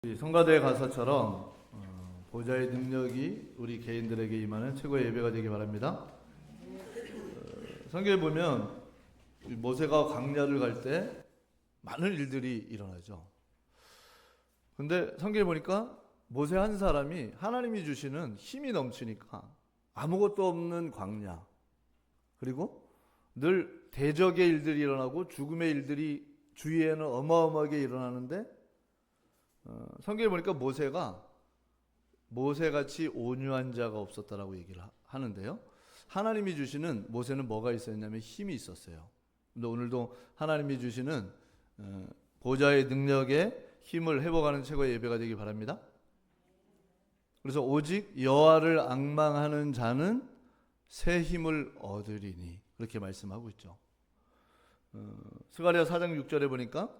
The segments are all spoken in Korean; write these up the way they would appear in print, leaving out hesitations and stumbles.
이 성가대 가사처럼 보좌의 능력이 우리 개인들에게 임하는 최고의 예배가 되기 바랍니다. 성경에 보면 모세가 광야를 갈 때 많은 일들이 일어나죠. 근데 성경에 보니까 모세 한 사람이 하나님이 주시는 힘이 넘치니까 아무것도 없는 광야, 그리고 늘 대적의 일들이 일어나고 죽음의 일들이 주위에는 어마어마하게 일어나는데 성경에 보니까 모세같이 온유한 자가 없었다라고 얘기를 하는데요. 하나님이 주시는 모세는 뭐가 있었냐면 힘이 있었어요. 근데 오늘도 하나님이 주시는 보좌의 능력에 힘을 회복하는 최고의 예배가 되기 바랍니다. 그래서 오직 여호와를 앙망하는 자는 새 힘을 얻으리니 그렇게 말씀하고 있죠. 스가랴 4장 6절에 보니까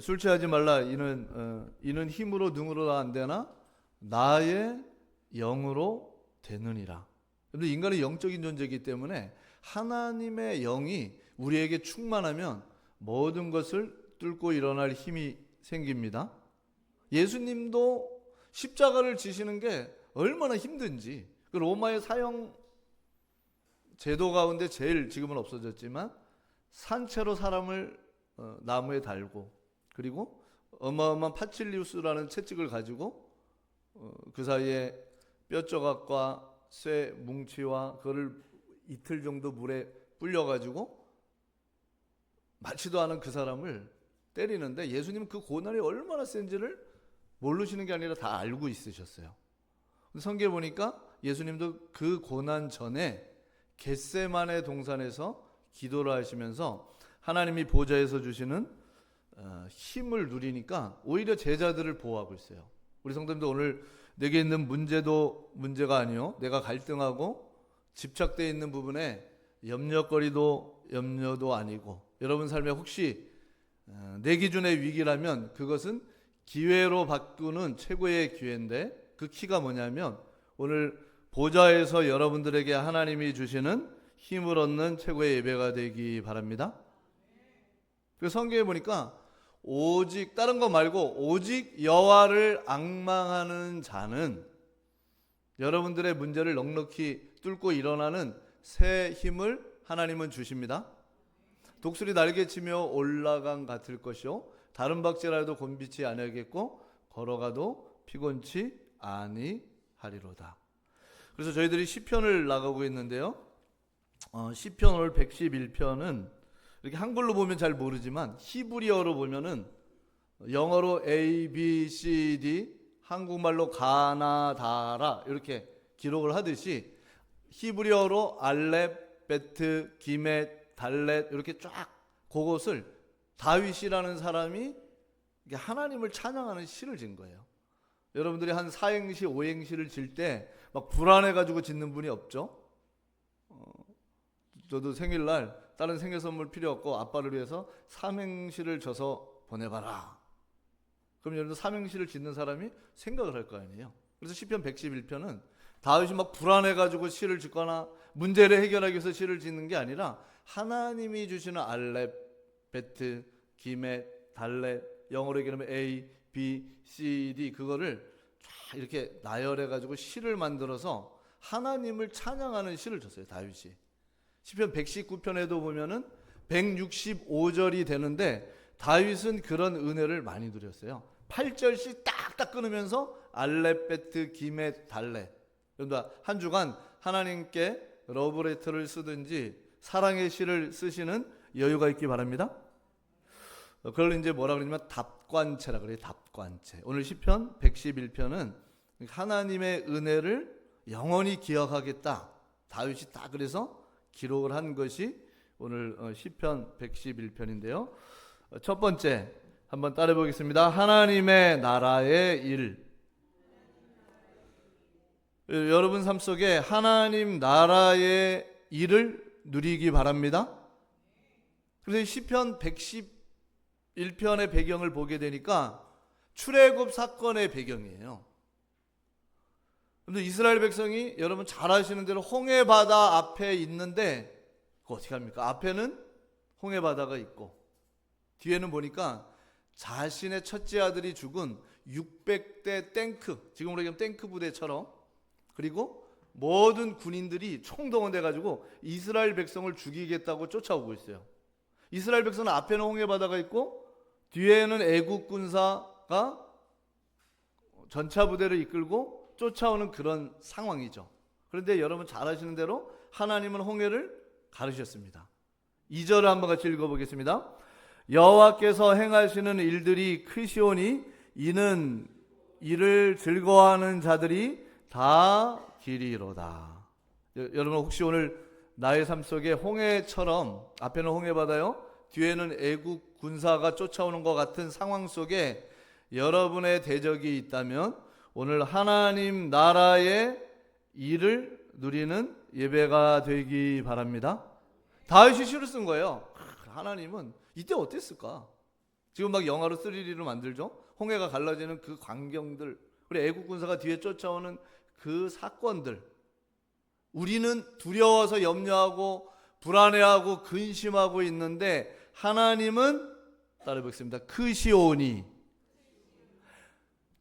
술 취하지 말라 이는 힘으로 능으로 안 되나 나의 영으로 되느니라. 근데 인간은 영적인 존재이기 때문에 하나님의 영이 우리에게 충만하면 모든 것을 뚫고 일어날 힘이 생깁니다. 예수님도 십자가를 지시는 게 얼마나 힘든지, 그 로마의 사형 제도 가운데 제일 지금은 없어졌지만 산채로 사람을 나무에 달고, 그리고 어마어마한 파칠리우스라는 채찍을 가지고 그 사이에 뼈조각과 쇠 뭉치와 그거를 이틀 정도 물에 불려가지고 맞지도 않은 그 사람을 때리는데 예수님은 그 고난이 얼마나 센지를 모르시는 게 아니라 다 알고 있으셨어요. 성경에 보니까 예수님도 그 고난 전에 겟세마네 동산에서 기도를 하시면서 하나님이 보좌에서 주시는 힘을 누리니까 오히려 제자들을 보호하고 있어요. 우리 성도님도 오늘 내게 있는 문제도 문제가 아니요, 내가 갈등하고 집착되어 있는 부분에 염려도 아니고, 여러분 삶에 혹시 내 기준의 위기라면 그것은 기회로 바꾸는 최고의 기회인데, 그 키가 뭐냐면 오늘 보좌에서 여러분들에게 하나님이 주시는 힘을 얻는 최고의 예배가 되기 바랍니다. 그 성경에 보니까 오직 다른 거 말고 오직 여호와를 앙망하는 자는 여러분들의 문제를 넉넉히 뚫고 일어나는 새 힘을 하나님은 주십니다. 독수리 날개치며 올라간 같을 것이요 다른 박제라도 곤비치 아니하겠고 걸어가도 피곤치 아니하리로다. 그래서 저희들이 시편을 나가고 있는데요. 시편 오늘 111편은 이렇게 한글로 보면 잘 모르지만 히브리어로 보면은 영어로 A, B, C, D, 한국말로 가나다라 이렇게 기록을 하듯이 히브리어로 알렙, 베트, 기멧, 달렛 이렇게 쫙 그것을 다윗이라는 사람이 하나님을 찬양하는 시를 진 거예요. 여러분들이 한 4행시, 5행시를 질 때 막 불안해가지고 짓는 분이 없죠? 저도 생일날 다른 생일 선물 필요 없고 아빠를 위해서 삼행시를 져서 보내봐라. 그럼 여러분 삼행시를 짓는 사람이 생각을 할 거 아니에요. 그래서 시편 111편은 다윗이 막 불안해가지고 시를 짓거나 문제를 해결하기 위해서 시를 짓는 게 아니라 하나님이 주시는 알렙, 베트, 기멧, 달렛, 영어로 얘기하면 A, B, C, D 그거를 쫙 이렇게 나열해가지고 시를 만들어서 하나님을 찬양하는 시를 줬어요, 다윗이. 시편 119편에도 보면은 165절이 되는데 다윗은 그런 은혜를 많이 누렸어요. 8절씩 딱딱 끊으면서 알렙, 베트, 기멧, 달렛. 그러니까 한 주간 하나님께 러브레터를 쓰든지 사랑의 시를 쓰시는 여유가 있기 바랍니다. 그걸 이제 뭐라 그러냐면 답관체라 그래요. 답관체. 오늘 시편 111편은 하나님의 은혜를 영원히 기억하겠다. 다윗이 딱 그래서 기록을 한 것이 오늘 시편 111편인데요. 첫 번째 한번 따라해 보겠습니다. 하나님의 나라의 일. 여러분 삶 속에 하나님 나라의 일을 누리기 바랍니다. 그래서 시편 111편의 배경을 보게 되니까 출애굽 사건의 배경이에요. 근데 이스라엘 백성이 여러분 잘 아시는 대로 홍해 바다 앞에 있는데 그거 어떻게 합니까? 앞에는 홍해 바다가 있고 뒤에는 보니까 자신의 첫째 아들이 죽은 600대 탱크, 지금으로 얘기하면 탱크 부대처럼, 그리고 모든 군인들이 총동원돼 가지고 이스라엘 백성을 죽이겠다고 쫓아오고 있어요. 이스라엘 백성은 앞에는 홍해바다가 있고 뒤에는 애국 군사가 전차 부대를 이끌고 쫓아오는 그런 상황이죠. 그런데 여러분 잘 아시는 대로 하나님은 홍해를 가르셨습니다. 2절을 한번 같이 읽어보겠습니다. 여호와께서 행하시는 일들이 크시오니 이는 이를 즐거워하는 자들이 다 길이로다. 여러분 혹시 오늘 나의 삶 속에 홍해처럼 앞에는 홍해바다요, 뒤에는 애국 군사가 쫓아오는 것 같은 상황 속에 여러분의 대적이 있다면 오늘 하나님 나라의 일을 누리는 예배가 되기 바랍니다. 다윗이 시를 쓴 거예요. 하나님은 이때 어땠을까? 지금 막 영화로 3D로 만들죠. 홍해가 갈라지는 그 광경들, 그리고 애국 군사가 뒤에 쫓아오는 그 사건들, 우리는 두려워서 염려하고 불안해하고 근심하고 있는데 하나님은 따라 보겠습니다. 크시오니.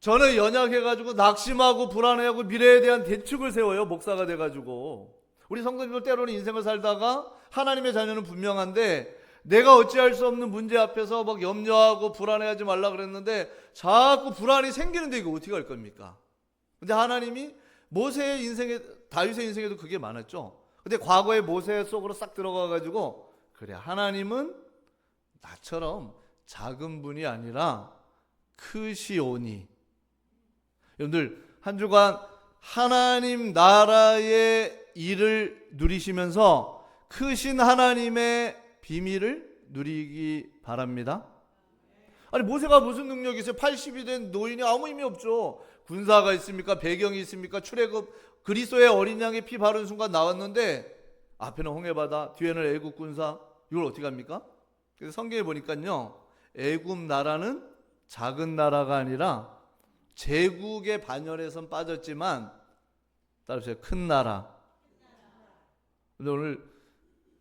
저는 연약해가지고 낙심하고 불안해하고 미래에 대한 대축을 세워요. 목사가 돼가지고. 우리 성도님들 때로는 인생을 살다가 하나님의 자녀는 분명한데 내가 어찌할 수 없는 문제 앞에서 막 염려하고 불안해하지 말라 그랬는데 자꾸 불안이 생기는데 이거 어떻게 할 겁니까? 근데 하나님이 모세의 인생에, 다윗의 인생에도 그게 많았죠. 근데 과거의 모세 속으로 싹 들어가가지고 그래, 하나님은 나처럼 작은 분이 아니라 크시오니. 여러분들 한 주간 하나님 나라의 일을 누리시면서 크신 하나님의 비밀을 누리기 바랍니다. 아니 모세가 무슨 능력이 있어요? 80이 된 노인이 아무 의미 없죠. 군사가 있습니까? 배경이 있습니까? 출애굽 그리스도의 어린 양의 피 바른 순간 나왔는데 앞에는 홍해바다, 뒤에는 애국 군사, 이걸 어떻게 합니까? 그래서 성경에 보니까요, 애국 나라는 작은 나라가 아니라 제국의 반열에선 빠졌지만 따라서 큰 나라. 근데 오늘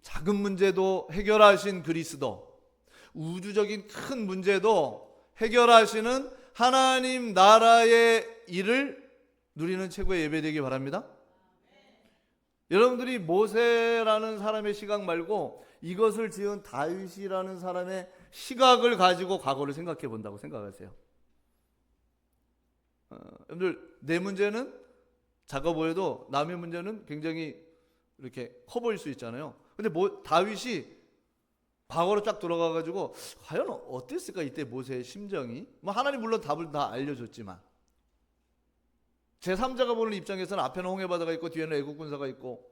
작은 문제도 해결하신 그리스도, 우주적인 큰 문제도 해결하시는 하나님 나라의 일을 누리는 최고의 예배 되기 바랍니다. 여러분들이 모세라는 사람의 시각 말고 이것을 지은 다윗이라는 사람의 시각을 가지고 과거를 생각해 본다고 생각하세요. 여러분들 내 문제는 작아 보여도 남의 문제는 굉장히 이렇게 커 보일 수 있잖아요. 근데 다윗이 과거로 쫙 돌아가가지고 과연 어땠을까 이때 모세의 심정이? 뭐 하나님 물론 답을 다 알려줬지만 제3자가 보는 입장에서는 앞에는 홍해바다가 있고 뒤에는 애국 군사가 있고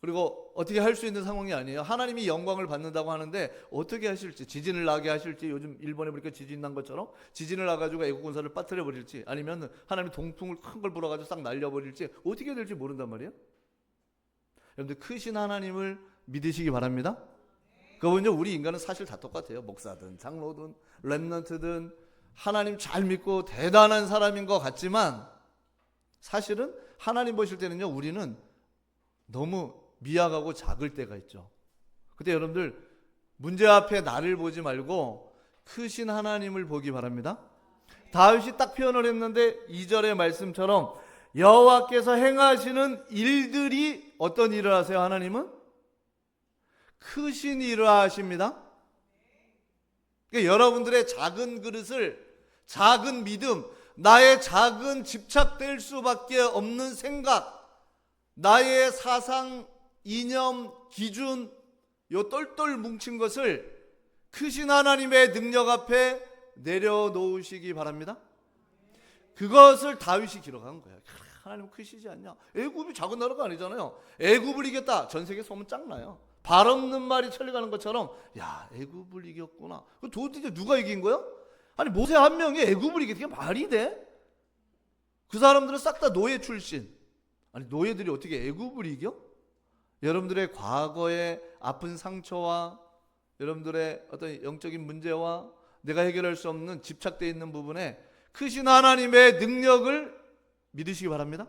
그리고 어떻게 할 수 있는 상황이 아니에요. 하나님이 영광을 받는다고 하는데 어떻게 하실지, 지진을 나게 하실지, 요즘 일본에 보니까 지진 난 것처럼 지진을 나가지고 애국 군사를 빠뜨려 버릴지, 아니면 하나님이 동풍을 큰 걸 불어가지고 싹 날려버릴지 어떻게 될지 모른단 말이에요. 여러분들 크신 하나님을 믿으시기 바랍니다. 그거는요, 우리 인간은 사실 다 똑같아요. 목사든 장로든 렘넌트든 하나님 잘 믿고 대단한 사람인 것 같지만 사실은 하나님 보실 때는요, 우리는 너무 미약하고 작을 때가 있죠. 그때 여러분들 문제 앞에 나를 보지 말고 크신 하나님을 보기 바랍니다. 다윗이 딱 표현을 했는데 2절의 말씀처럼 여호와께서 행하시는 일들이 어떤 일을 하세요? 하나님은 크신 일을 하십니다. 그러니까 여러분들의 작은 그릇을, 작은 믿음, 나의 작은 집착될 수밖에 없는 생각, 나의 사상, 이념, 기준, 요 똘똘 뭉친 것을 크신 하나님의 능력 앞에 내려놓으시기 바랍니다. 그것을 다윗이 기록한 거야. 하나님 크시지 않냐? 애굽이 작은 나라가 아니잖아요. 애굽을 이겼다. 전 세계 소문 짱나요. 발 없는 말이 천리가는 것처럼 야, 애굽을 이겼구나. 도대체 누가 이긴 거야? 아니 모세 한 명이 애굽을 이기게 말이 돼? 그 사람들은 싹 다 노예 출신. 아니 노예들이 어떻게 애굽을 이겨? 여러분들의 과거의 아픈 상처와 여러분들의 어떤 영적인 문제와 내가 해결할 수 없는 집착되어 있는 부분에 크신 하나님의 능력을 믿으시기 바랍니다.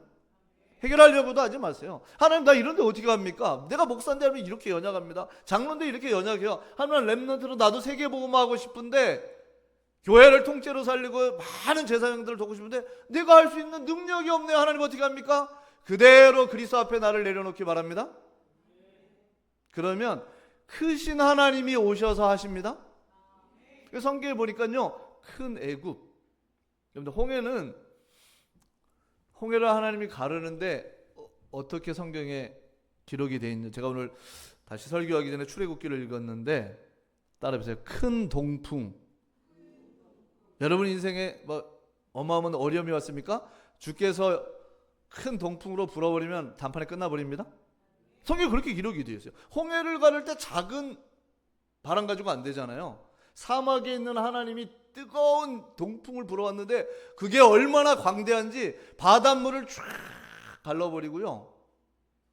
해결하려고도 하지 마세요. 하나님 나 이런데 어떻게 합니까? 내가 목사인데 하면 이렇게 연약합니다. 장로인데 이렇게 연약해요. 하나님 렘넌트로 나도 세계복음화 하고 싶은데 교회를 통째로 살리고 많은 제사장들을 돕고 싶은데 내가 할 수 있는 능력이 없네요. 하나님 어떻게 합니까? 그대로 그리스도 앞에 나를 내려놓기 바랍니다. 그러면 크신 하나님이 오셔서 하십니다. 성경에 보니까요, 큰 애굽, 여러분들 홍해를 하나님이 가르는데 어떻게 성경에 기록이 되어 있는지, 제가 오늘 다시 설교하기 전에 출애굽기를 읽었는데 따라해보세요. 큰 동풍. 여러분 인생에 어마어마한 어려움이 왔습니까? 주께서 큰 동풍으로 불어버리면 단판에 끝나버립니다. 성경에 그렇게 기록이 되어 있어요. 홍해를 가를 때 작은 바람 가지고 안 되잖아요. 사막에 있는 하나님이 뜨거운 동풍을 불어왔는데 그게 얼마나 광대한지 바닷물을 쫙 갈라버리고요,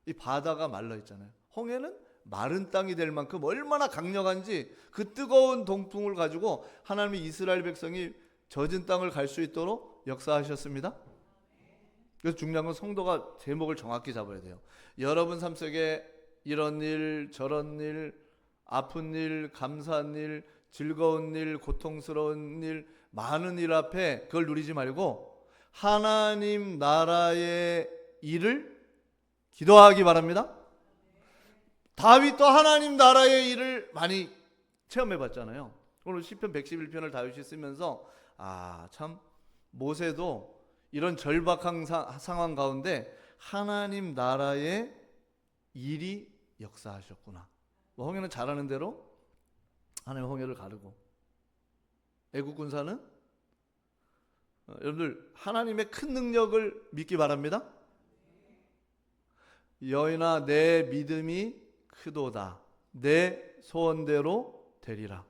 이 바다가 말라 있잖아요. 홍해는 마른 땅이 될 만큼 얼마나 강력한지 그 뜨거운 동풍을 가지고 하나님이 이스라엘 백성이 젖은 땅을 갈 수 있도록 역사하셨습니다. 그래서 중요한 건 성도가 제목을 정확히 잡아야 돼요. 여러분 삶 속에 이런 일, 저런 일, 아픈 일, 감사한 일, 즐거운 일, 고통스러운 일, 많은 일 앞에 그걸 누리지 말고 하나님 나라의 일을 기도하기 바랍니다. 다윗도 하나님 나라의 일을 많이 체험해 봤잖아요. 오늘 시편 111편을 다윗이 쓰면서 참 모세도 이런 절박한 상황 가운데 하나님 나라의 일이 역사하셨구나. 홍해는 잘하는 대로 하나님 홍해를 가르고, 애국 군사는 여러분들 하나님의 큰 능력을 믿기 바랍니다. 여인아 내 믿음이 크도다. 내 소원대로 되리라.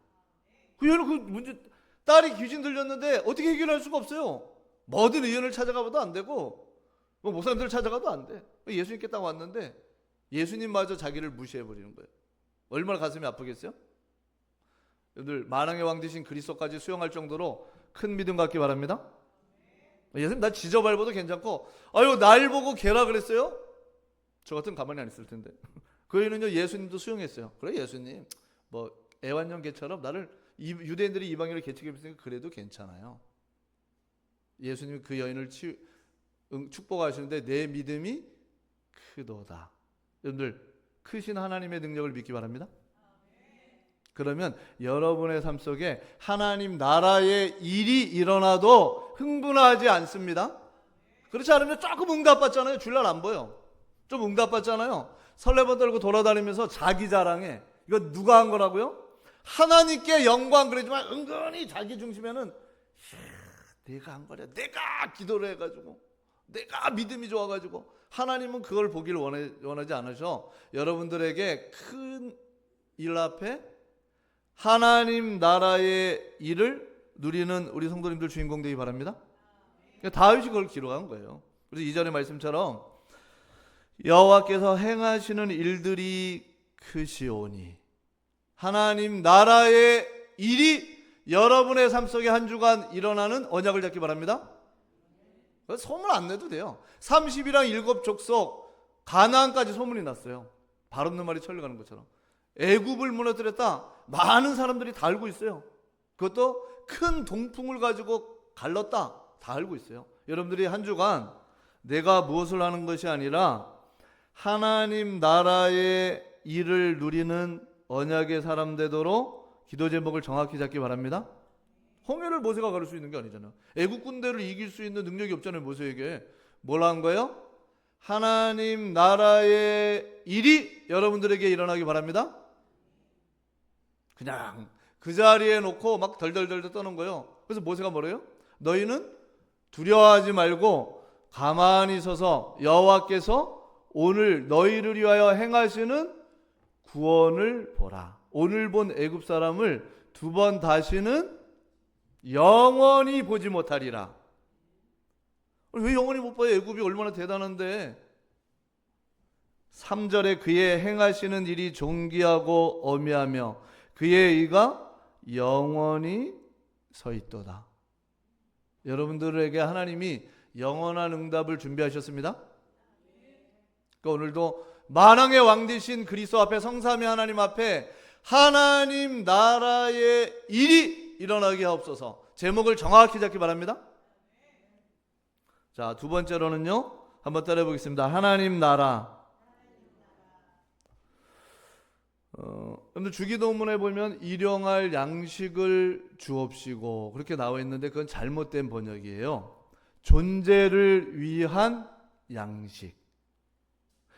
그 문제, 딸이 귀신 들렸는데 어떻게 해결할 수가 없어요. 뭐든 의원을 찾아가봐도 안 되고 목사님들 찾아가도 안 돼. 예수님께 딱 왔는데 예수님마저 자기를 무시해버리는 거예요. 얼마나 가슴이 아프겠어요? 여러분들 만왕의 왕 되신 그리스도까지 수용할 정도로 큰 믿음 갖기 바랍니다. 예수님 나 지저밟아도 괜찮고 아유 날 보고 개라 그랬어요? 저 같으면 가만히 안 있을 텐데. 그 여인은요 예수님도 수용했어요. 그래 예수님 애완용 개처럼 나를 유대인들이 이방인을 개척했으니까 그래도 괜찮아요. 예수님이 그 여인을 축복하시는데 내 믿음이 크도다. 여러분들 크신 하나님의 능력을 믿기 바랍니다. 그러면 여러분의 삶 속에 하나님 나라의 일이 일어나도 흥분하지 않습니다. 그렇지 않으면 조금 응답받잖아요. 줄날 안 보여. 좀 응답받잖아요. 설레번 떨고 돌아다니면서 자기 자랑해. 이거 누가 한 거라고요? 하나님께 영광. 그러지만 은근히 자기 중심에는 내가 한 거냐, 내가 기도를 해가지고, 내가 믿음이 좋아가지고. 하나님은 그걸 보기를 원하지 않으셔. 여러분들에게 큰 일 앞에 하나님 나라의 일을 누리는 우리 성도님들 주인공 되기 바랍니다. 다윗이 그걸 기록한 거예요. 그래서 이전의 말씀처럼 여호와께서 행하시는 일들이 크시오니, 하나님 나라의 일이 여러분의 삶 속에 한 주간 일어나는 언약을 잡기 바랍니다. 소문 안 내도 돼요. 30이랑 7 족속 가나안까지 소문이 났어요. 발 없는 말이 천리 가는 것처럼. 애굽을 무너뜨렸다. 많은 사람들이 다 알고 있어요. 그것도 큰 동풍을 가지고 갈랐다. 다 알고 있어요. 여러분들이 한 주간 내가 무엇을 하는 것이 아니라 하나님 나라의 일을 누리는 언약의 사람 되도록 기도 제목을 정확히 잡기 바랍니다. 홍해를 모세가 가를 수 있는 게 아니잖아요. 애국 군대를 이길 수 있는 능력이 없잖아요. 모세에게. 뭘 한 거예요? 하나님 나라의 일이 여러분들에게 일어나기 바랍니다. 그냥 그 자리에 놓고 막 덜덜덜 떠는 거예요. 그래서 모세가 뭐래요? 너희는 두려워하지 말고 가만히 서서 여호와께서 오늘 너희를 위하여 행하시는 구원을 보라. 오늘 본 애굽 사람을 2번 다시는 영원히 보지 못하리라. 왜 영원히 못 봐요? 애굽이 얼마나 대단한데. 3절에 그의 행하시는 일이 존귀하고 어미하며 그의 의가 영원히 서 있도다. 여러분들에게 하나님이 영원한 응답을 준비하셨습니다. 그러니까 오늘도 만왕의 왕 되신 그리스도 앞에, 성삼위 하나님 앞에 하나님 나라의 일이 일어나게 하옵소서. 제목을 정확히 잡기 바랍니다. 자, 두 번째로는요, 한번 따라해 보겠습니다. 하나님 나라. 여러분들 주기도문에 보면 일용할 양식을 주옵시고 그렇게 나와 있는데 그건 잘못된 번역이에요. 존재를 위한 양식.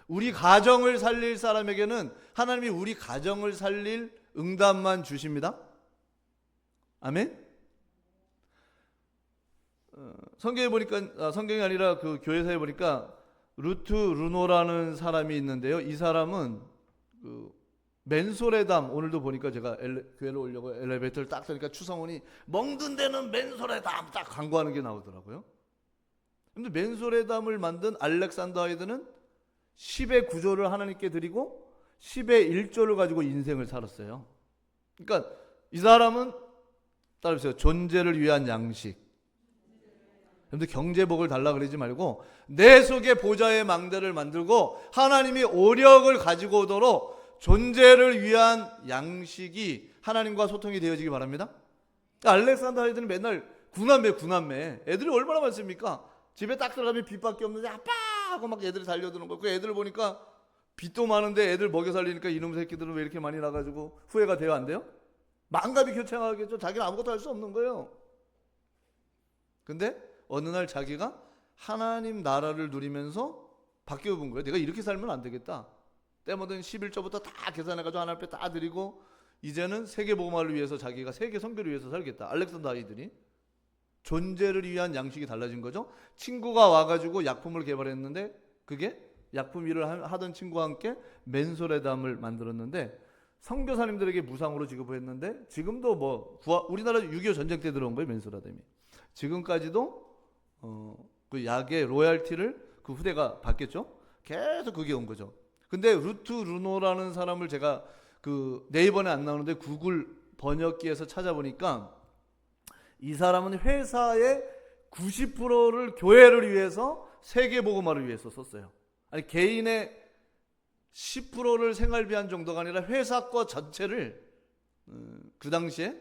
우리 가정을 살릴 사람에게는 하나님이 우리 가정을 살릴 응답만 주십니다. 아멘. 성경에 보니까 성경이 아니라 그 교회사에 보니까 루트 루노라는 사람이 있는데요. 이 사람은 그 맨소레담, 오늘도 보니까 제가 교회로 오려고 엘리베이터를 딱 타니까 추성훈이 먹는 데는 맨소레담 딱 광고하는 게 나오더라고요. 근데 맨소레담을 만든 알렉산더 하이드는 10의 9조를 하나님께 드리고 10의 1조를 가지고 인생을 살았어요. 그러니까 이 사람은 따라해보세요. 존재를 위한 양식. 여러분들 경제복을 달라 그러지 말고 내 속에 보좌의 망대를 만들고 하나님이 오력을 가지고 오도록 존재를 위한 양식이 하나님과 소통이 되어지기 바랍니다. 알렉산더 하이드는 맨날 구남매 애들이 얼마나 많습니까? 집에 딱 들어가면 빚밖에 없는데 아빠 하고 막 애들이 달려드는 거. 그 애들 보니까 빚도 많은데 애들 먹여 살리니까 이놈 새끼들은 왜 이렇게 많이 나가지고 후회가 돼요, 안 돼요? 만감이 교차하겠죠. 자기는 아무것도 할 수 없는 거예요. 근데 어느 날 자기가 하나님 나라를 누리면서 바뀌어 본 거예요. 내가 이렇게 살면 안 되겠다. 때마다 11조부터 다 계산해가지고 하나님 앞에 다 드리고 이제는 세계 복음화를 위해서 자기가 세계 선교를 위해서 살겠다. 알렉산더 하이드니 존재를 위한 양식이 달라진 거죠. 친구가 와가지고 약품을 개발했는데 그게 약품 일을 하던 친구와 함께 맨소레담을 만들었는데 선교사님들에게 무상으로 지급했는데 지금도 뭐 우리나라 6.25 전쟁 때 들어온 거예요. 맨소레담이 지금까지도 그 약의 로얄티를 그 후대가 받겠죠. 계속 그게 온 거죠. 근데 루트 루노라는 사람을 제가 그 네이버에 안 나오는데 구글 번역기에서 찾아보니까 이 사람은 회사의 90%를 교회를 위해서 세계 복음화를 위해서 썼어요. 아니 개인의 10%를 생활비한 정도가 아니라 회사 거 전체를 그 당시에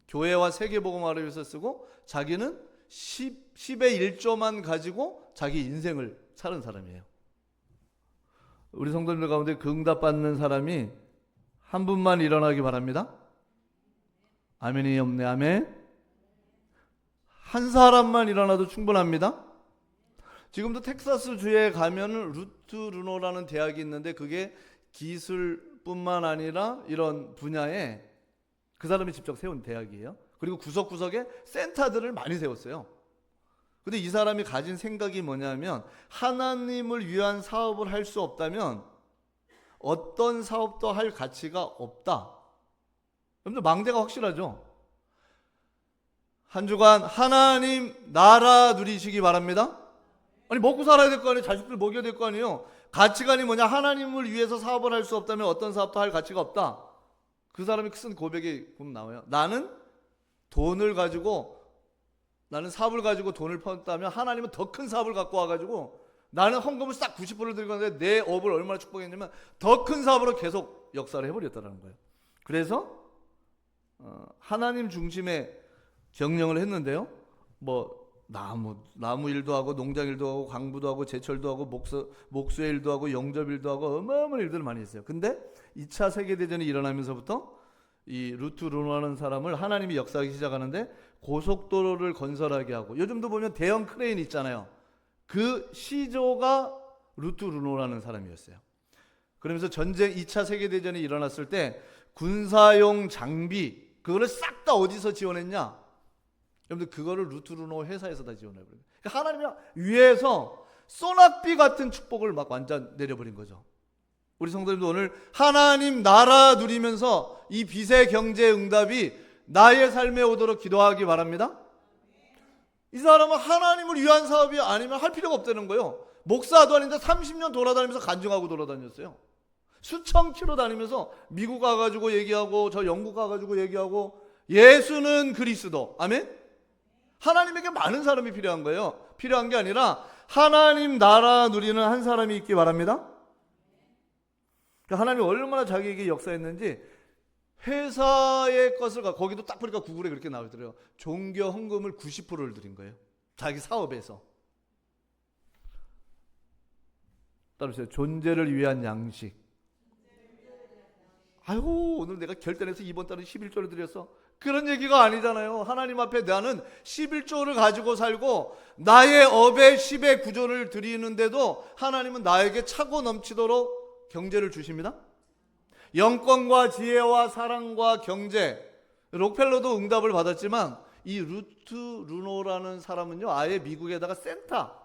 교회와 세계 복음화를 위해서 쓰고 자기는 10의 1조만 가지고 자기 인생을 사는 사람이에요. 우리 성도님들 가운데 그 응답받는 사람이 한 분만 일어나기 바랍니다. 아멘이 없네. 아멘. 한 사람만 일어나도 충분합니다. 지금도 텍사스 주에 가면은 루트 루노라는 대학이 있는데 그게 기술뿐만 아니라 이런 분야에 그 사람이 직접 세운 대학이에요. 그리고 구석구석에 센터들을 많이 세웠어요. 근데 이 사람이 가진 생각이 뭐냐면 하나님을 위한 사업을 할 수 없다면 어떤 사업도 할 가치가 없다. 여러분들 망대가 확실하죠? 한 주간 하나님 나라 누리시기 바랍니다. 아니 먹고 살아야 될 거 아니에요. 자식들 먹여야 될 거 아니에요. 가치관이 뭐냐? 하나님을 위해서 사업을 할 수 없다면 어떤 사업도 할 가치가 없다. 그 사람이 쓴 고백이 보면 나와요. 나는 사업을 가지고 돈을 펀다면 하나님은 더 큰 사업을 갖고 와가지고 나는 헌금을 딱 90%를 들고 왔는데 내 업을 얼마나 축복했냐면 더 큰 사업으로 계속 역사를 해버렸다는 거예요. 그래서 하나님 중심의 경영을 했는데요. 뭐 나무 일도 하고 농장 일도 하고 광부도 하고 제철도 하고 목수의 일도 하고 영접 일도 하고 어마어마한 일들을 많이 했어요. 근데 2차 세계대전이 일어나면서부터 이 루트 루노라는 사람을 하나님이 역사하기 시작하는데 고속도로를 건설하게 하고 요즘도 보면 대형 크레인 있잖아요. 그 시조가 루트 루노라는 사람이었어요. 그러면서 2차 세계대전이 일어났을 때 군사용 장비 그거를 싹 다 어디서 지원했냐? 여러분들 그거를 루트 루노 회사에서 다 지원해버려요. 그러니까 하나님이 위에서 소낙비 같은 축복을 막 완전 내려버린 거죠. 우리 성도님도 오늘 하나님 나라 누리면서 이 빚의 경제 응답이 나의 삶에 오도록 기도하기 바랍니다. 이 사람은 하나님을 위한 사업이 아니면 할 필요가 없다는 거예요. 목사도 아닌데 30년 돌아다니면서 간증하고 돌아다녔어요. 수천 킬로 다니면서 미국 가가지고 얘기하고 저 영국 가가지고 얘기하고 예수는 그리스도. 아멘? 하나님에게 많은 사람이 필요한 거예요. 필요한 게 아니라 하나님 나라 누리는 한 사람이 있기 바랍니다. 하나님이 얼마나 자기에게 역사했는지 회사의 것을 거기도 딱 보니까 구글에 그렇게 나오더래요. 종교 헌금을 90%를 드린 거예요. 자기 사업에서. 따라오세요. 존재를 위한 양식. 아이고 오늘 내가 결단해서 이번 달은 11조를 드렸어. 그런 얘기가 아니잖아요. 하나님 앞에 나는 11조를 가지고 살고 나의 업의 10의 구조를 드리는데도 하나님은 나에게 차고 넘치도록 경제를 주십니다. 영권과 지혜와 사랑과 경제. 록펠러도 응답을 받았지만 이 루트 루노라는 사람은요, 아예 미국에다가 센터,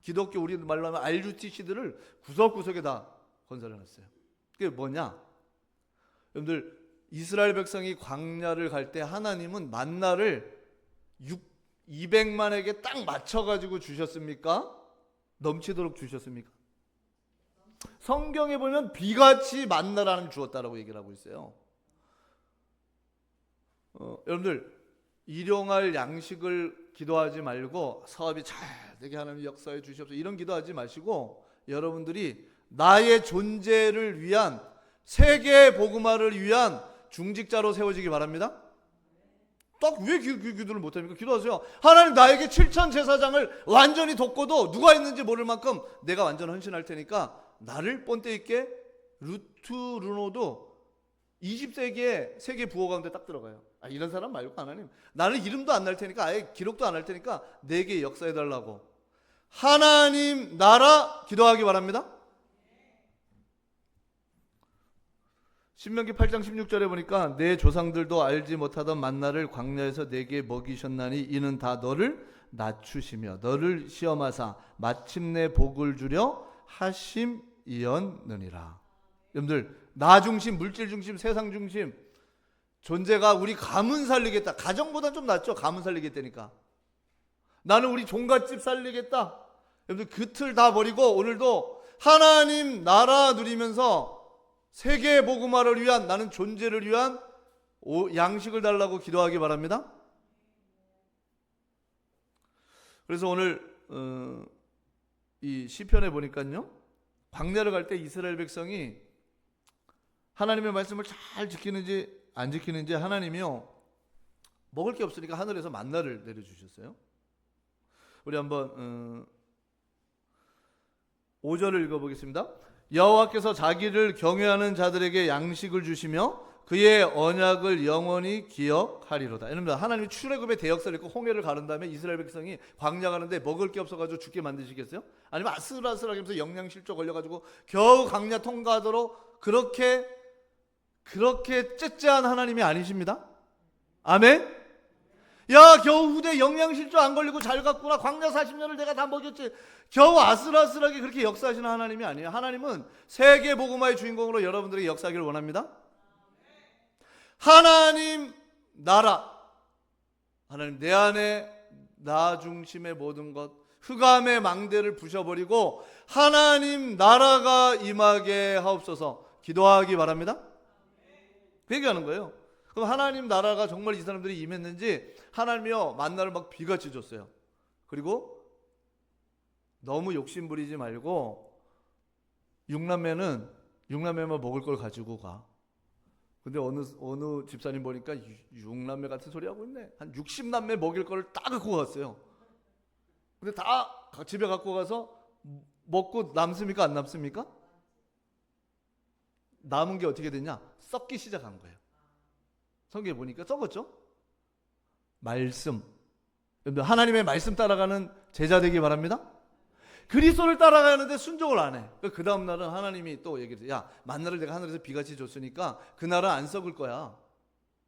기독교 우리 말로 하면 RUTC들을 구석구석에 다 건설해놨어요. 그게 뭐냐? 여러분들 이스라엘 백성이 광야를 갈 때 하나님은 만나를 200만에게 딱 맞춰가지고 주셨습니까? 넘치도록 주셨습니까? 성경에 보면 비같이 만나라는 주었다라고 얘기를 하고 있어요. 여러분들 일용할 양식을 기도하지 말고 사업이 잘 되게 하나님 역사해 주시옵소서 이런 기도하지 마시고 여러분들이 나의 존재를 위한 세계 복음화를 위한 중직자로 세워지기 바랍니다. 딱 왜 기도를 못합니까? 기도하세요. 하나님 나에게 7천 제사장을 완전히 돕고도 누가 있는지 모를 만큼 내가 완전 헌신할 테니까 나를 본때 있게. 루트 루노도 20세기에 세계 부호 가운데 딱 들어가요. 이런 사람 말고 하나님 나는 이름도 안 날 테니까 아예 기록도 안 할 테니까 내게 역사해 달라고 하나님 나라 기도하기 바랍니다. 신명기 8장 16절에 보니까 내 조상들도 알지 못하던 만나를 광야에서 내게 먹이셨나니 이는 다 너를 낮추시며 너를 시험하사 마침내 복을 주려 하심이었느니라. 여러분들 나 중심, 물질 중심, 세상 중심 존재가 우리 가문 살리겠다. 가정보다 좀 낫죠. 가문 살리겠다니까. 나는 우리 종갓집 살리겠다. 여러분들 그 틀 다 버리고 오늘도 하나님 나라 누리면서 세계 복음화를 위한 나는 존재를 위한 양식을 달라고 기도하기 바랍니다. 그래서 오늘 이 시편에 보니까요, 광야를 갈 때 이스라엘 백성이 하나님의 말씀을 잘 지키는지 안 지키는지 하나님이요 먹을 게 없으니까 하늘에서 만나를 내려주셨어요. 우리 한번 5절을 읽어보겠습니다. 여호와께서 자기를 경외하는 자들에게 양식을 주시며 그의 언약을 영원히 기억하리로다. 여러분 하나님이 출애굽의 대역사를 읽고 홍해를 가른 다음에 이스라엘 백성이 광야 가는데 먹을 게 없어가지고 죽게 만드시겠어요? 아니면 아슬아슬하게 하면서 영양실조 걸려가지고 겨우 광야 통과하도록 그렇게 째째한 하나님이 아니십니다. 아멘. 야 겨우 후대 영양실조 안 걸리고 잘 갔구나. 광야 40년을 내가 다 먹였지. 겨우 아슬아슬하게 그렇게 역사하시는 하나님이 아니에요. 하나님은 세계 복음화의 주인공으로 여러분들에게 역사하기를 원합니다. 하나님 나라, 하나님 내 안에 나 중심의 모든 것, 흑암의 망대를 부셔버리고 하나님 나라가 임하게 하옵소서 기도하기 바랍니다. 그 얘기하는 거예요. 그럼 하나님 나라가 정말 이 사람들이 임했는지 하나님이요 만나를 막 비같이 줬어요. 그리고 너무 욕심 부리지 말고 육남매만 먹을 걸 가지고 가. 근데 어느 집사님 보니까 6남매 같은 소리 하고 있네. 한 60남매 먹일 거를 다 갖고 갔어요. 근데 다 집에 갖고 가서 먹고 남습니까? 안 남습니까? 남은 게 어떻게 됐냐? 썩기 시작한 거예요. 성경에 보니까 썩었죠? 말씀. 하나님의 말씀 따라가는 제자 되기 바랍니다. 그리스도를 따라가는데 순종을 안 해. 그 다음 날은 하나님이 또 얘기를 해요. 야 만나를 내가 하늘에서 비같이 줬으니까 그날은 안 썩을 거야.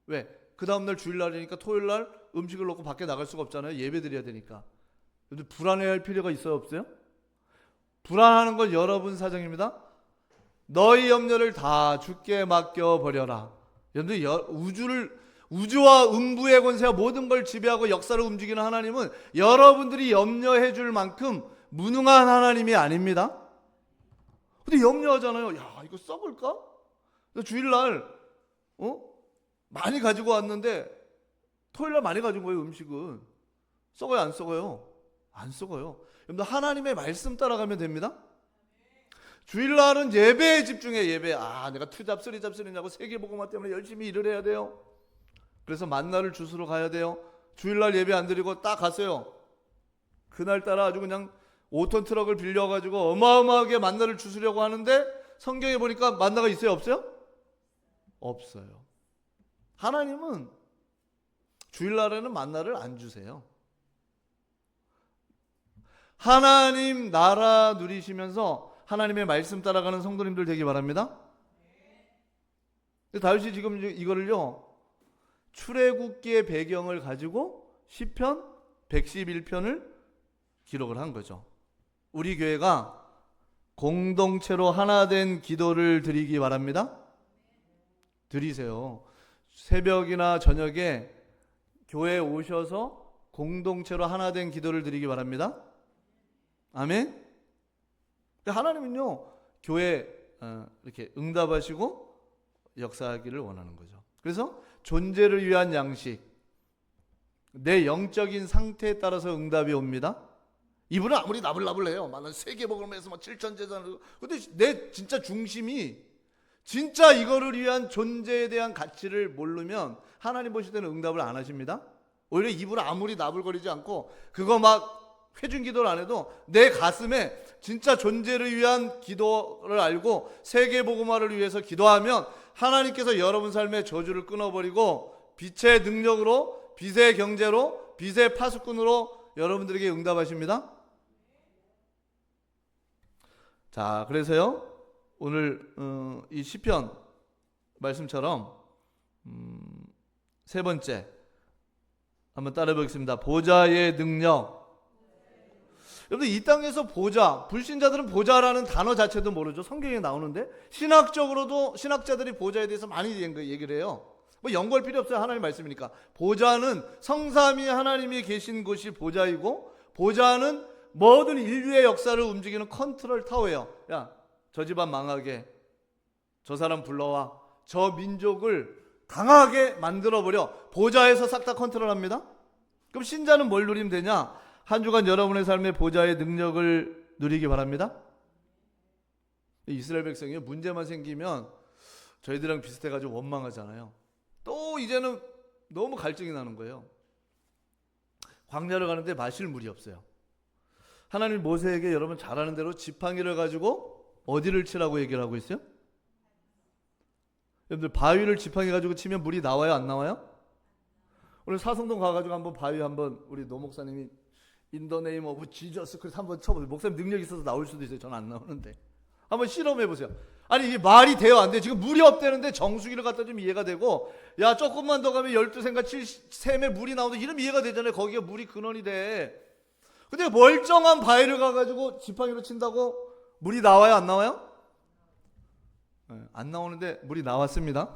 왜? 그 다음 날 주일날이니까 토요일날 음식을 놓고 밖에 나갈 수가 없잖아요. 예배 드려야 되니까. 불안해할 필요가 있어요? 없어요? 불안하는 건 여러분 사정입니다. 너희 염려를 다 주께 맡겨버려라. 여러분들 우주와 음부의 권세와 모든 걸 지배하고 역사를 움직이는 하나님은 여러분들이 염려해 줄 만큼 무능한 하나님이 아닙니다. 근데 염려하잖아요. 야 이거 썩을까? 주일날 많이 가지고 왔는데 토요일날 많이 가진 거예요. 음식은 썩어요 안 썩어요? 안 썩어요. 여러분들 하나님의 말씀 따라가면 됩니다. 주일날은 예배에 집중해. 예배. 내가 투잡 쓰리잡 쓰리냐고 세계복음화 때문에 열심히 일을 해야 돼요. 그래서 만나를 주스러 가야 돼요. 주일날 예배 안 드리고 딱 갔어요. 그날따라 아주 그냥 5톤 트럭을 빌려가지고 어마어마하게 만나를 주스려고 하는데 성경에 보니까 만나가 있어요? 없어요? 없어요. 하나님은 주일날에는 만나를 안 주세요. 하나님 나라 누리시면서 하나님의 말씀 따라가는 성도님들 되기 바랍니다. 다윗이 지금 이거를요, 출애굽기의 배경을 가지고 시편 111편을 기록을 한 거죠. 우리 교회가 공동체로 하나 된 기도를 드리기 바랍니다. 드리세요. 새벽이나 저녁에 교회에 오셔서 공동체로 하나 된 기도를 드리기 바랍니다. 아멘. 하나님은요, 교회 이렇게 응답하시고 역사하기를 원하는 거죠. 그래서 존재를 위한 양식, 내 영적인 상태에 따라서 응답이 옵니다. 이분은 아무리 나불나불해요. 나는 세계복음에서 막 7천 재산을, 근데 내 진짜 중심이 진짜 이거를 위한 존재에 대한 가치를 모르면 하나님 보실 때는 응답을 안 하십니다. 오히려 입으로 아무리 나불거리지 않고 그거 막 회중 기도를 안 해도 내 가슴에 진짜 존재를 위한 기도를 알고 세계복음화를 위해서 기도하면 하나님께서 여러분 삶의 저주를 끊어버리고 빛의 능력으로, 빛의 경제로, 빛의 파수꾼으로 여러분들에게 응답하십니다. 자, 그래서요, 오늘 이 시편 말씀처럼 세 번째 한번 따라해 보겠습니다. 보좌의 능력. 여러분, 이 땅에서 보좌, 불신자들은 보좌라는 단어 자체도 모르죠. 성경에 나오는데 신학적으로도 신학자들이 보좌에 대해서 많이 얘기를 해요. 뭐 연구할 필요 없어요. 하나님 말씀이니까. 보좌는 성삼위 하나님이 계신 곳이 보좌이고, 보좌는 모든 인류의 역사를 움직이는 컨트롤 타워예요. 야, 저 집안 망하게, 저 사람 불러와, 저 민족을 강하게 만들어버려. 보좌에서 싹 다 컨트롤합니다. 그럼 신자는 뭘 누리면 되냐? 한 주간 여러분의 삶의 보좌의 능력을 누리기 바랍니다. 이스라엘 백성이 문제만 생기면 저희들이랑 비슷해가지고 원망하잖아요. 또 이제는 너무 갈증이 나는 거예요. 광야를 가는데 마실 물이 없어요. 하나님 모세에게 여러분 잘 아는 대로 지팡이를 가지고 어디를 치라고 얘기를 하고 있어요? 여러분들 바위를 지팡이 가지고 치면 물이 나와요, 안 나와요? 오늘 사성동 가가지고 한번 바위 한번 우리 노 목사님이 In the name of Jesus 그래서 한번 쳐보세요. 목사님 능력 있어서 나올 수도 있어요. 저는 안 나오는데 한번 실험해보세요. 아니 이게 말이 돼요, 안 돼? 지금 물이 없다는데 정수기를 갖다 좀 이해가 되고, 야 조금만 더 가면 12샘과 7샘에 물이 나오는데 이러면 이해가 되잖아요. 거기가 물이 근원이 돼. 근데 멀쩡한 바위를 가가지고 지팡이로 친다고 물이 나와요, 안 나와요? 네, 안 나오는데 물이 나왔습니다.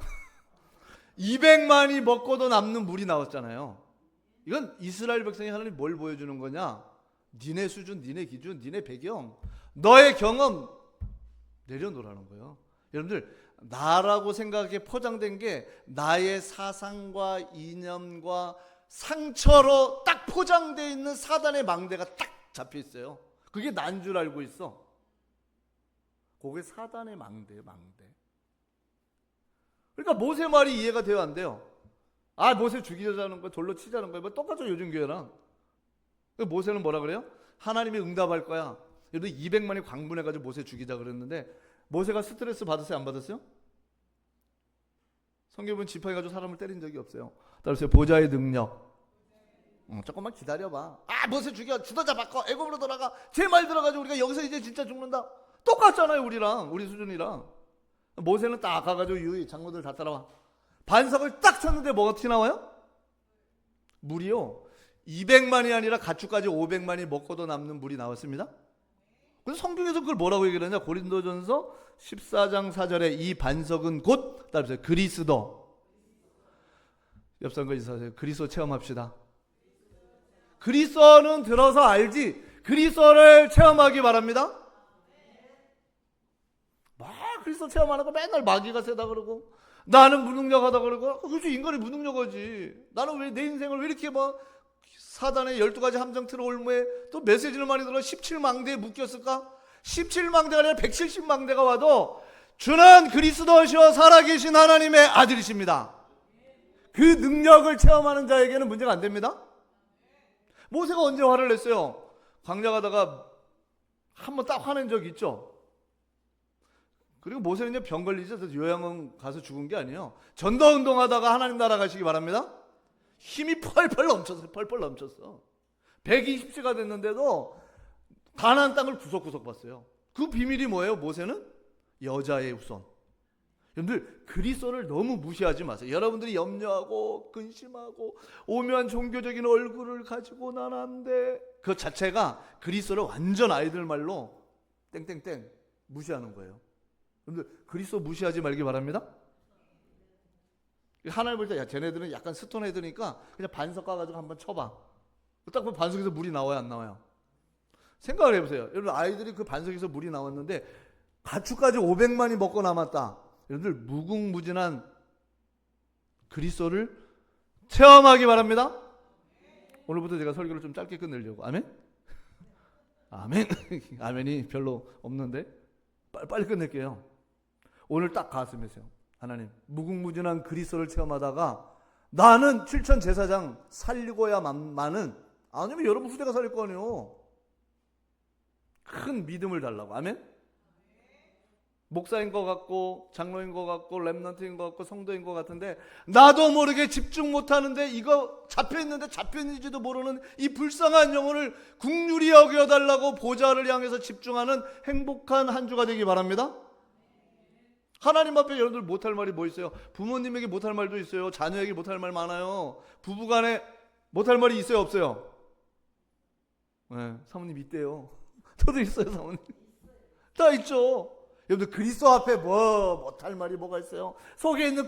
200만이 먹고도 남는 물이 나왔잖아요. 이건 이스라엘 백성이 하나님 뭘 보여주는 거냐? 니네 수준, 니네 기준, 니네 배경, 너의 경험 내려놓으라는 거예요. 여러분들, 나라고 생각하기에 포장된 게 나의 사상과 이념과 상처로 딱 포장되어 있는 사단의 망대가 딱 잡혀 있어요. 그게 난 줄 알고 있어. 그게 사단의 망대예요, 망대. 그러니까 모세 말이 이해가 돼요, 안 돼요? 모세 죽이자는 거, 돌로 치자는 거예요. 뭐 똑같죠, 요즘 교회랑. 모세는 뭐라 그래요? 하나님이 응답할 거야. 여러분 200만이 광분해가지고 모세 죽이자 그랬는데 모세가 스트레스 받았어요, 안 받았어요? 성경에 보면 지팡이 가지고 사람을 때린 적이 없어요. 따라서 보좌의 능력. 조금만 기다려봐. 모세 죽여, 주도자 바꿔, 애굽으로 돌아가. 제 말 들어가지고 우리가 여기서 이제 진짜 죽는다. 똑같잖아요, 우리랑, 우리 수준이랑. 모세는 딱 가가지고 유이 장로들 다 따라와. 반석을 딱 쳤는데 뭐가 튀나와요? 물이요. 200만이 아니라 가축까지 500만이 먹고도 남는 물이 나왔습니다. 그래서 성경에서 그걸 뭐라고 얘기를 하냐? 고린도전서 14장 4절에 이 반석은 곧 따라서 그리스도. 옆 사람과 인사하세요. 그리스도 체험합시다. 그리스도는 들어서 알지 그리스도를 체험하기 바랍니다. 막 그리스도 체험 안 하고 맨날 마귀가 세다 그러고 나는 무능력하다 그러고, 그렇지, 인간이 무능력하지. 나는 왜 내 인생을 왜 이렇게 막 사단의 12가지 함정 틀어 올무에 또 메시지를 많이 들어 17망대에 묶였을까? 17망대가 아니라 170망대가 와도 주는 그리스도시요 살아계신 하나님의 아들이십니다. 그 능력을 체험하는 자에게는 문제가 안 됩니다. 모세가 언제 화를 냈어요? 광야 가다가 한번 딱 화낸 적이 있죠. 그리고 모세는 이제 병 걸리지 않아서 요양원 가서 죽은 게 아니에요. 전도운동 하다가 하나님 나라 가시기 바랍니다. 힘이 펄펄 넘쳤어. 120세가 됐는데도 가나안 땅을 구석구석 봤어요. 그 비밀이 뭐예요? 모세는 여자의 후손. 여러분들 그리스도를 너무 무시하지 마세요. 여러분들이 염려하고 근심하고 오묘한 종교적인 얼굴을 가지고 나는데 그 자체가 그리스도를 완전 아이들 말로 땡땡땡 무시하는 거예요. 여러분들 그리스도 무시하지 말기 바랍니다. 하나님 볼 때 야 쟤네들은 약간 스톤 애들이니까 그냥 반석 가가지고 한번 쳐봐. 딱 보면 반석에서 물이 나와요 안 나와요? 생각을 해보세요. 여러분 아이들이 그 반석에서 물이 나왔는데 가축까지 500만이 먹고 남았다. 여러분들 무궁무진한 그리스도를 체험하기 바랍니다. 오늘부터 제가 설교를 좀 짧게 끝내려고. 아멘? 아멘. 아멘이 별로 없는데 빨리 끝낼게요. 오늘 딱 가슴에서요. 하나님 무궁무진한 그리스도를 체험하다가 나는 7천 제사장 살리고야만은 아니면 여러분 후대가 살릴 거 아니에요. 큰 믿음을 달라고. 아멘? 목사인 것 같고 장로인 것 같고 렘넌트인 것 같고 성도인 것 같은데 나도 모르게 집중 못하는데 이거 잡혀있는데 잡혀있는지도 모르는 이 불쌍한 영혼을 긍휼히 여겨달라고 보좌를 향해서 집중하는 행복한 한 주가 되기 바랍니다. 하나님 앞에 여러분들 못할 말이 뭐 있어요? 부모님에게 못할 말도 있어요. 자녀에게 못할 말 많아요. 부부간에 못할 말이 있어요 없어요? 네, 사모님 있대요. 저도 있어요 사모님. 다 있죠. 여러분들 그리스도 앞에 뭐 못할 말이 뭐가 있어요? 속에 있는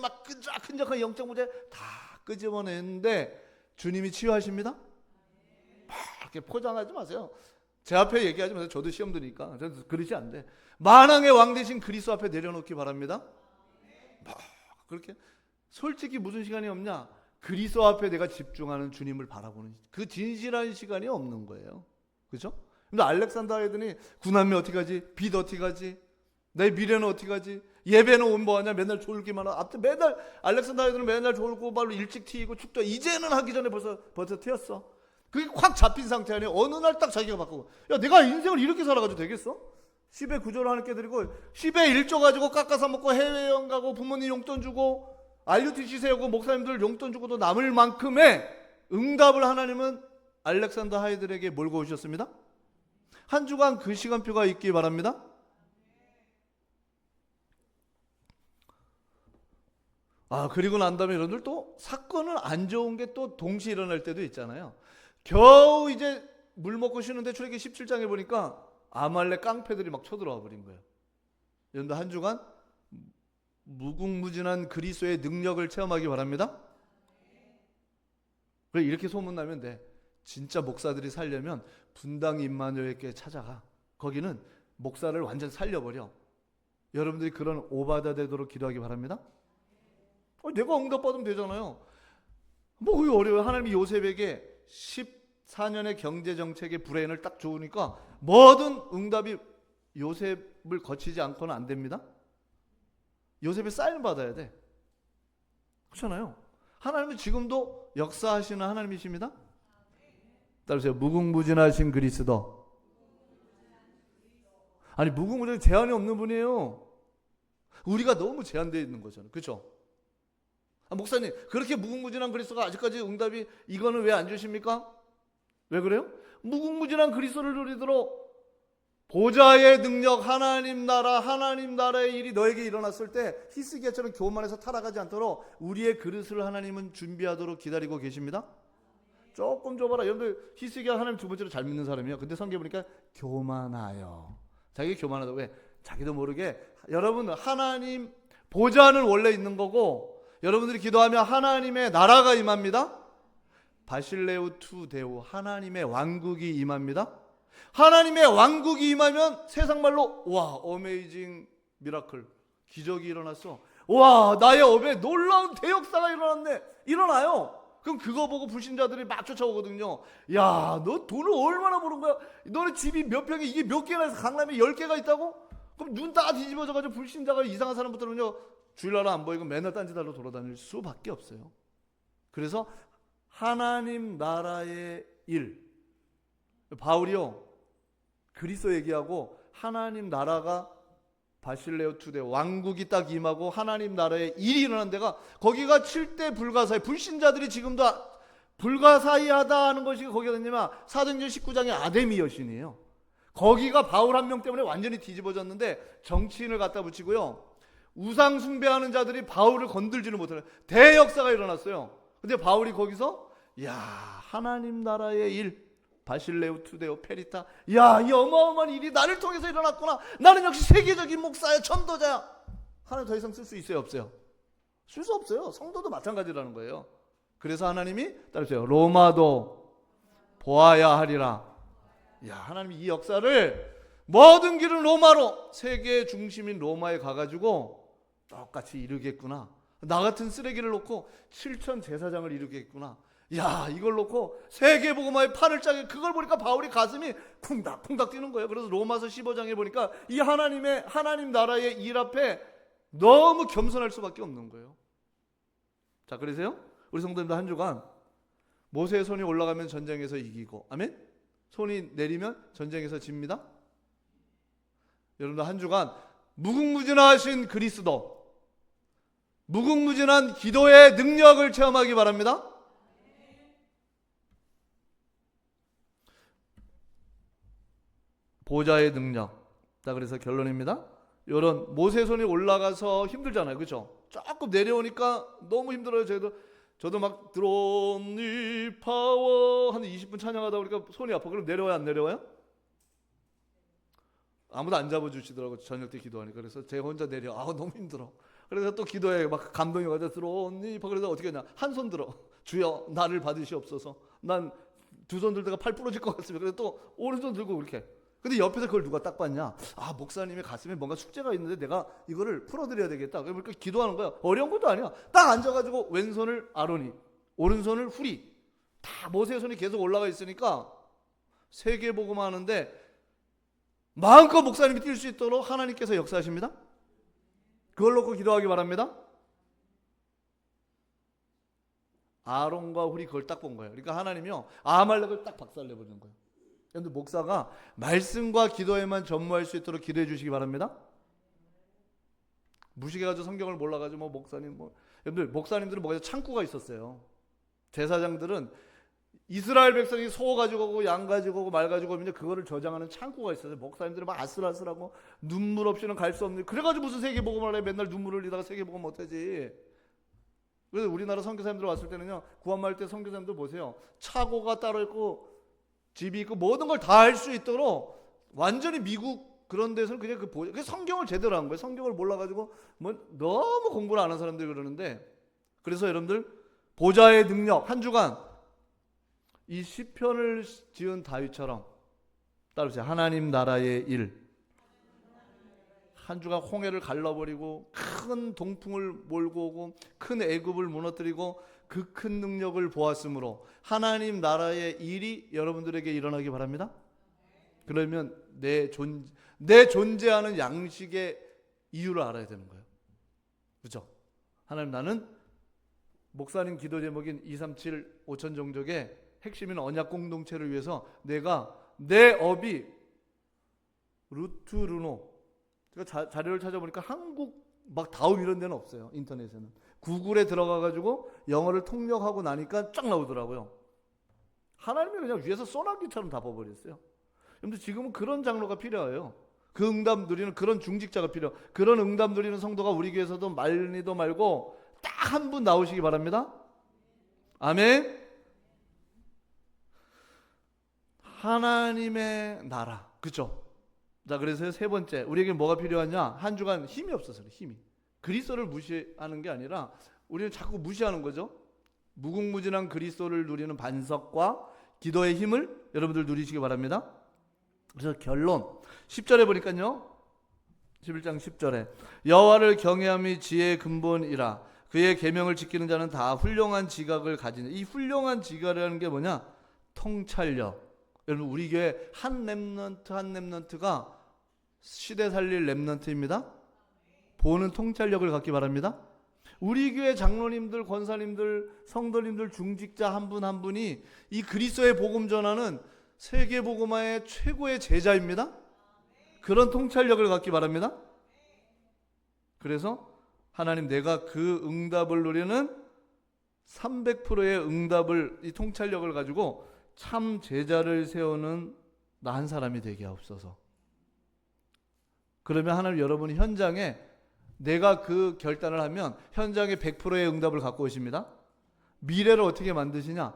막 끈적끈적한 영적 문제 다 끄집어내는데 주님이 치유하십니다. 막 이렇게 포장하지 마세요. 제 앞에 얘기하지 마세요. 저도 시험 드니까 저도 그러지 안 돼. 만왕의 왕 되신 그리스도 앞에 내려놓기 바랍니다. 막 그렇게 솔직히 무슨 시간이 없냐? 그리스도 앞에 내가 집중하는 주님을 바라보는 그 진실한 시간이 없는 거예요. 그렇죠? 근데 알렉산더 하이든이 구남미 어떻게 가지? 빚 어떻게 가지? 내 미래는 어떻게 가지? 예배는 온 뭐하냐? 맨날 졸기만 하고 앞에 매달 알렉산더 하이든은 맨날 졸고 말로 일찍 튀고 축도 이제는 하기 전에 벌써 튀었어. 그게 확 잡힌 상태 아니에요. 어느 날 딱 자기가 바꾸고 야 내가 인생을 이렇게 살아가지고 되겠어? 10의 9조를 하나님께 드리고 10의 1조 가지고 깎아서 먹고 해외여행 가고 부모님 용돈 주고 RUTC 세우고 목사님들 용돈 주고도 남을 만큼의 응답을 하나님은 알렉산더 하이든에게 몰고 오셨습니다. 한 주간 그 시간표가 있기 바랍니다. 그리고 난 다음에 여러분들 또 사건은 안 좋은 게 또 동시에 일어날 때도 있잖아요. 겨우 이제 물 먹고 쉬는데 출애굽기 17장에 보니까 아말렉 깡패들이 막 쳐들어와 버린 거예요. 여러분들 한 주간 무궁무진한 그리스도의 능력을 체험하기 바랍니다. 그래 이렇게 소문나면 돼. 진짜 목사들이 살려면 분당 임마누엘께 찾아가. 거기는 목사를 완전 살려버려. 여러분들이 그런 오바다 되도록 기도하기 바랍니다. 내가 응답받으면 되잖아요. 뭐 그게 어려워요. 하나님이 요셉에게 14년의 경제정책의 브레인을 딱 주니까 뭐든 응답이 요셉을 거치지 않고는 안 됩니다. 요셉의 사인 받아야 돼. 그렇잖아요. 하나님은 지금도 역사하시는 하나님이십니다. 따라서 무궁무진하신 그리스도. 아니 무궁무진 제한이 없는 분이에요. 우리가 너무 제한되어 있는 거잖아요. 그렇죠? 목사님 그렇게 무궁무진한 그리스도가 아직까지 응답이 이거는 왜 안 주십니까? 왜 그래요? 무궁무진한 그리스도를 누리도록 보좌의 능력 하나님 나라의 일이 너에게 일어났을 때 히스기야처럼 교만해서 타락하지 않도록 우리의 그릇을 하나님은 준비하도록 기다리고 계십니다. 조금 줘봐라. 여러분들 히스기야 하나님 두 번째로 잘 믿는 사람이에요. 근데 성경 보니까 교만하여. 자기가 교만하다. 왜? 자기도 모르게. 여러분 하나님 보좌는 원래 있는 거고 여러분들이 기도하면 하나님의 나라가 임합니다. 바실레우 투 데우 하나님의 왕국이 임합니다. 하나님의 왕국이 임하면 세상 말로 와 어메이징 미라클 기적이 일어났어. 와 나의 업에 놀라운 대역사가 일어났네. 일어나요. 그럼 그거 보고 불신자들이 막 쫓아오거든요. 야, 너 돈을 얼마나 버는 거야? 너네 집이 몇 평에 이게 몇 개나 해서 강남에 10개가 있다고? 그럼 눈 다 뒤집어져가지고 불신자가 이상한 사람부터는요, 주일날 안 보이고 맨날 딴짓하러 돌아다닐 수밖에 없어요. 그래서 하나님 나라의 일, 바울이요 그리스도 얘기하고 하나님 나라가 바실레오 투대 왕국이 딱 임하고 하나님 나라의 일이 일어난 데가 거기가 7대 불가사의 불신자들이 지금도 불가사의하다 하는 것이 거기가 됐냐면 사도행전 19장의 아데미 여신이에요. 거기가 바울 한 명 때문에 완전히 뒤집어졌는데 정치인을 갖다 붙이고요, 우상 숭배하는 자들이 바울을 건들지를 못하는 대역사가 일어났어요. 근데 바울이 거기서 야, 하나님 나라의 일, 바실레오 투데오 페리타, 야, 이 어마어마한 일이 나를 통해서 일어났구나. 나는 역시 세계적인 목사야, 전도자야. 하나님 더 이상 쓸 수 있어요, 없어요? 쓸 수 없어요. 성도도 마찬가지라는 거예요. 그래서 하나님이 따르세요, 로마도 보아야 하리라. 야, 하나님이 이 역사를 모든 길은 로마로, 세계 중심인 로마에 가가지고 똑같이 이루겠구나. 나 같은 쓰레기를 놓고 7천 제사장을 이루겠구나. 야, 이걸 놓고 세계복음화의 판을 짜게. 그걸 보니까 바울이 가슴이 쿵닥쿵닥 뛰는 거예요. 그래서 로마서 15장에 보니까 이 하나님 나라의 일 앞에 너무 겸손할 수밖에 없는 거예요. 자, 그래서요, 우리 성도님들 한 주간 모세의 손이 올라가면 전쟁에서 이기고, 아멘? 손이 내리면 전쟁에서 집니다. 여러분들 한 주간 무궁무진하신 그리스도, 무궁무진한 기도의 능력을 체험하기 바랍니다. 보좌의 능력. 자, 그래서 결론입니다. 이런 모세 손이 올라가서 힘들잖아요, 그렇죠? 조금 내려오니까 너무 힘들어요. 저도 막 드론니 파워 한 20분 찬양하다 보니까 손이 아파. 그럼 내려와요, 안 내려와요? 아무도 안 잡아주시더라고요, 저녁 때 기도하니까. 그래서 제가 혼자 내려. 너무 힘들어. 그래서 또 기도해 막 감동이 와서 드론니 파. 그래서 어떻게 하냐, 한 손 들어. 주여 나를 받으시옵소서. 난 두 손 들다가 팔 부러질 것 같습니다. 그래서 또 오른손 들고 그렇게. 근데 옆에서 그걸 누가 딱 봤냐? 목사님의 가슴에 뭔가 숙제가 있는데 내가 이거를 풀어드려야 되겠다. 그러니까 기도하는 거야. 어려운 것도 아니야. 딱 앉아가지고 왼손을 아론이, 오른손을 훌이, 다 모세의 손이 계속 올라가 있으니까 세계복음 하는데 마음껏 목사님이 뛸 수 있도록 하나님께서 역사하십니다. 그걸 놓고 기도하기 바랍니다. 아론과 훌이 그걸 딱 본 거예요. 그러니까 하나님이요, 아말렉을 딱 박살내버리는 거예요. 여러분들 목사가 말씀과 기도에만 전무할 수 있도록 기도해 주시기 바랍니다. 무식해가지고 성경을 몰라가지고 목사님 여러분들 목사님들은 뭐가 창구가 있었어요. 제사장들은 이스라엘 백성이 소 가지고 오고 양 가지고 오고 말 가지고 오면 그거를 저장하는 창구가 있었어요. 목사님들은 막 아슬아슬하고 눈물 없이는 갈 수 없는. 그래가지고 무슨 세계복음을 해. 맨날 눈물을 흘리다가 세계복음 못하지. 그래서 우리나라 선교사님들 왔을 때는요, 구한마을 때 선교사님들 보세요. 차고가 따로 있고 집이 있고 모든 걸 다 할 수 있도록 완전히 미국 그런 데서는 그냥 그 성경을 제대로 한 거예요. 성경을 몰라가지고 너무 공부를 안 한 사람들이 그러는데, 그래서 여러분들 보좌의 능력, 한 주간 이 시편을 지은 다윗처럼 따르세요. 하나님 나라의 일, 한 주간 홍해를 갈라버리고 큰 동풍을 몰고 오고 큰 애굽을 무너뜨리고 그 큰 능력을 보았으므로 하나님 나라의 일이 여러분들에게 일어나기 바랍니다. 그러면 내 존재하는 양식의 이유를 알아야 되는 거예요. 그렇죠? 하나님, 나는 목사님 기도 제목인 237 5천 종족의 핵심인 언약 공동체를 위해서 내가 내 업이 루트 르노, 제가 자료를 찾아보니까 한국 막 다음 이런 데는 없어요. 인터넷에는 구글에 들어가가지고 영어를 통역하고 나니까 쫙 나오더라고요. 하나님이 그냥 위에서 소나기처럼 다 뽑아버렸어요. 여러분들 지금은 그런 장로가 필요해요. 그 응답 누리는 그런 중직자가 필요. 그런 응답 누리는 성도가 우리 교회에서도 말리도 말고 딱 한 분 나오시기 바랍니다. 아멘. 하나님의 나라, 그렇죠? 자, 그래서 세 번째, 우리에게 뭐가 필요하냐? 한 주간 힘이 없어서요. 힘이. 그리스도를 무시하는 게 아니라 우리는 자꾸 무시하는 거죠. 무궁무진한 그리스도를 누리는 반석과 기도의 힘을 여러분들 누리시기 바랍니다. 그래서 결론 10절에 보니까요, 11장 10절에 여호와를 경외함이 지혜의 근본이라 그의 계명을 지키는 자는 다 훌륭한 지각을 가지는. 이 훌륭한 지각이라는 게 뭐냐? 통찰력. 여러분 우리 교회 한 렘넌트가 시대 살릴 렘넌트입니다. 보는 통찰력을 갖기 바랍니다. 우리 교회 장로님들, 권사님들, 성도님들, 중직자 한 분 한 분이 이 그리스도의 복음 전하는 세계 복음화의 최고의 제자입니다. 그런 통찰력을 갖기 바랍니다. 그래서 하나님, 내가 그 응답을 누리는 300%의 응답을, 이 통찰력을 가지고 참 제자를 세우는 나 한 사람이 되게 하옵소서. 그러면 하나님, 여러분이 현장에 내가 그 결단을 하면 현장에 100%의 응답을 갖고 오십니다. 미래를 어떻게 만드시냐?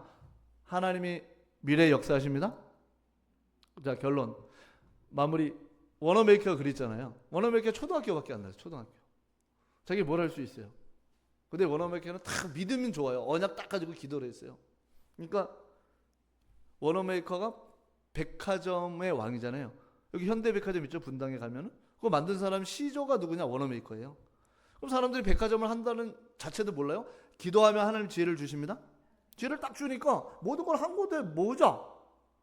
하나님이 미래 역사하십니다. 자, 결론 마무리. 워너메이커가 그랬잖아요. 워너메이커가 초등학교밖에 안 나요. 초등학교. 자기 뭘 할 수 있어요. 근데 워너메이커는 다 믿으면 좋아요. 언약 딱 가지고 기도를 했어요. 그러니까 워너메이커가 백화점의 왕이잖아요. 여기 현대백화점 있죠? 분당에 가면은 그거 만든 사람 시조가 누구냐? 워너메이커예요. 그럼 사람들이 백화점을 한다는 자체도 몰라요? 기도하면 하나님 지혜를 주십니다. 지혜를 딱 주니까 모든 걸 한 곳에 모으자.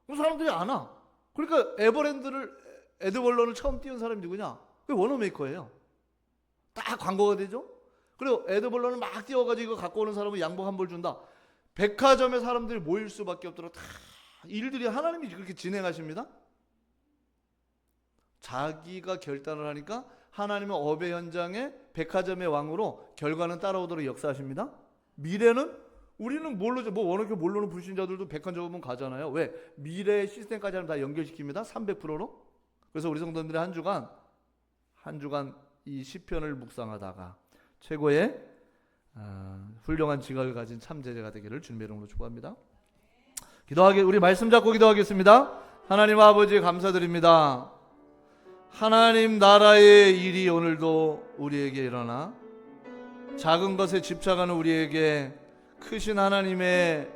그럼 사람들이 안 와. 그러니까 에드벌런을 처음 띄운 사람이 누구냐? 그게 워너메이커예요. 딱 광고가 되죠? 그리고 에드벌런을 막 띄워가지고 이거 갖고 오는 사람은 양복 한 벌 준다. 백화점에 사람들이 모일 수밖에 없도록 다 일들이 하나님이 그렇게 진행하십니다. 자기가 결단을 하니까 하나님은 업의 현장에 백화점의 왕으로 결과는 따라오도록 역사하십니다. 미래는 우리는 모르죠. 뭐 워낙에 모르는 불신자들도 백화점은 가잖아요. 왜? 미래의 시스템까지 하면 다 연결시킵니다. 300%로. 그래서 우리 성도님들이 한 주간 이 시편을 묵상하다가 최고의 훌륭한 지각을 가진 참 제자가 되기를 주님의 이름으로 축복합니다. 우리 말씀 잡고 기도하겠습니다. 하나님 아버지, 감사드립니다. 하나님 나라의 일이 오늘도 우리에게 일어나 작은 것에 집착하는 우리에게 크신 하나님의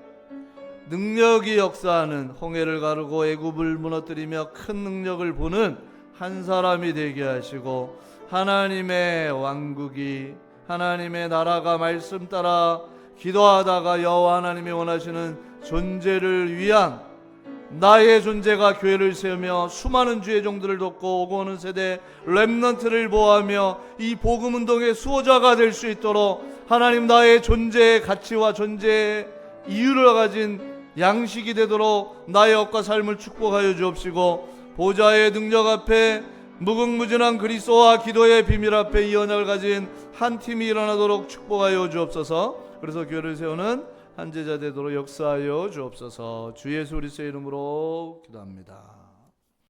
능력이 역사하는, 홍해를 가르고 애굽을 무너뜨리며 큰 능력을 보는 한 사람이 되게 하시고, 하나님의 왕국이, 하나님의 나라가 말씀 따라 기도하다가 여호와 하나님이 원하시는 존재를 위한 나의 존재가 교회를 세우며 수많은 주의 종들을 돕고 오고 오는 세대 렘넌트를 보호하며 이 복음 운동의 수호자가 될 수 있도록 하나님, 나의 존재의 가치와 존재의 이유를 가진 양식이 되도록 나의 업과 삶을 축복하여 주옵시고, 보좌의 능력 앞에 무궁무진한 그리스도와 기도의 비밀 앞에 이 언약을 가진 한 팀이 일어나도록 축복하여 주옵소서. 그래서 교회를 세우는 한 제자 되도록 역사하여 주옵소서. 주 예수 그리스도의 이름으로 기도합니다.